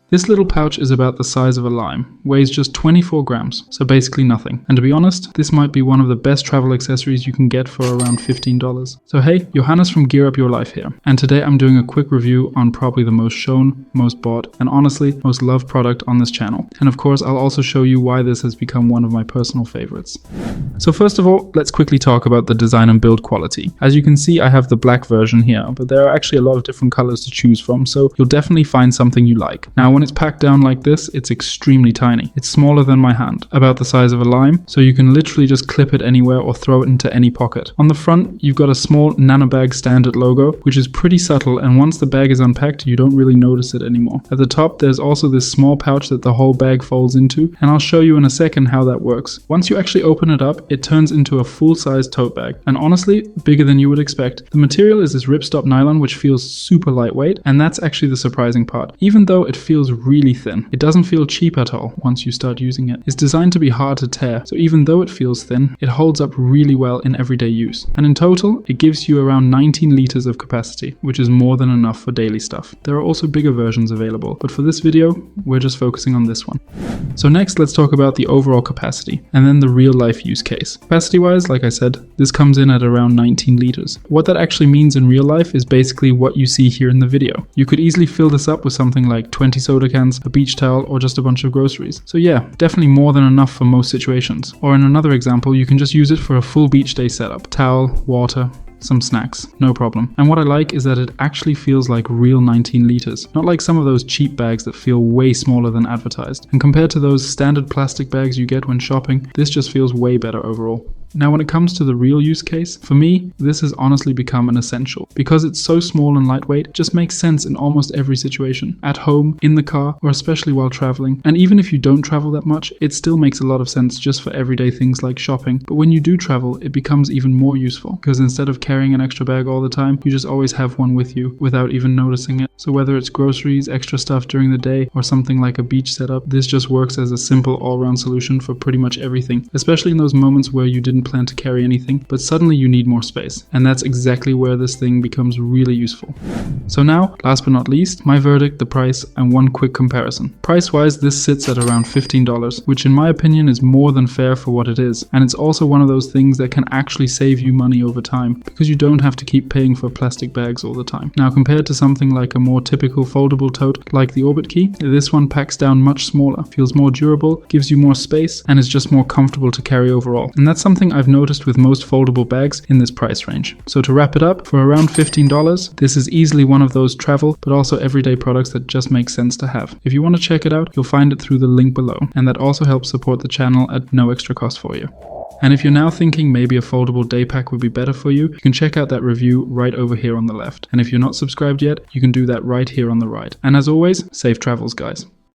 This little pouch is about the size of a lime, weighs just 24 grams, so basically nothing. And to be honest, this might be one of the best travel accessories you can get for around $15. So hey, Johannes from GearUpYourLife here, and today I'm doing a quick review on probably the most shown, most bought, and honestly, most loved product on this channel. And of course, I'll also show you why this has become one of my personal favorites. So first of all, let's quickly talk about the design and build quality. As you can see, I have the black version here, but there are actually a lot of different colors to choose from, so you'll definitely find something you like. Now, when it's packed down like this, it's extremely tiny. It's smaller than my hand, about the size of a lime, so you can literally just clip it anywhere or throw it into any pocket. On the front, you've got a small NanoBag standard logo, which is pretty subtle, and once the bag is unpacked, you don't really notice it anymore. At the top, there's also this small pouch that the whole bag folds into, and I'll show you in a second how that works. Once you actually open it up, it turns into a full-size tote bag, and honestly, bigger than you would expect. The material is this ripstop nylon, which feels super lightweight, and that's actually the surprising part. Even though it feels really thin, it doesn't feel cheap at all once you start using it. It's designed to be hard to tear, so even though it feels thin, it holds up really well in everyday use. And in total, it gives you around 19 liters of capacity, which is more than enough for daily stuff. There are also bigger versions available, but for this video, we're just focusing on this one. So next, let's talk about the overall capacity, and then the real life use case. Capacity-wise, like I said, this comes in at around 19 liters. What that actually means in real life is basically what you see here in the video. You could easily fill this up with something like 20 soda cans, a beach towel, or just a bunch of groceries. So yeah, definitely more than enough for most situations. Or in another example, you can just use it for a full beach day setup. Towel, water, some snacks, no problem. And what I like is that it actually feels like real 19 liters, not like some of those cheap bags that feel way smaller than advertised. And compared to those standard plastic bags you get when shopping, this just feels way better overall. Now when it comes to the real use case, for me, this has honestly become an essential. Because it's so small and lightweight, it just makes sense in almost every situation. At home, in the car, or especially while traveling. And even if you don't travel that much, it still makes a lot of sense just for everyday things like shopping. But when you do travel, it becomes even more useful. Because instead of carrying an extra bag all the time, you just always have one with you without even noticing it. So whether it's groceries, extra stuff during the day, or something like a beach setup, this just works as a simple all-round solution for pretty much everything. Especially in those moments where you didn't plan to carry anything, but suddenly you need more space. And that's exactly where this thing becomes really useful. So now, last but not least, my verdict, the price, and one quick comparison. Price-wise, this sits at around $15, which in my opinion is more than fair for what it is. And it's also one of those things that can actually save you money over time, because you don't have to keep paying for plastic bags all the time. Now, compared to something like a more typical foldable tote like the Orbit Key, this one packs down much smaller, feels more durable, gives you more space, and is just more comfortable to carry overall. And that's something I've noticed with most foldable bags in this price range. So to wrap it up, for around $15, this is easily one of those travel but also everyday products that just make sense to have. If you want to check it out, you'll find it through the link below, and that also helps support the channel at no extra cost for you. And if you're now thinking maybe a foldable Daypack would be better for you, you can check out that review right over here on the left. And if you're not subscribed yet, you can do that right here on the right. And as always, safe travels, guys.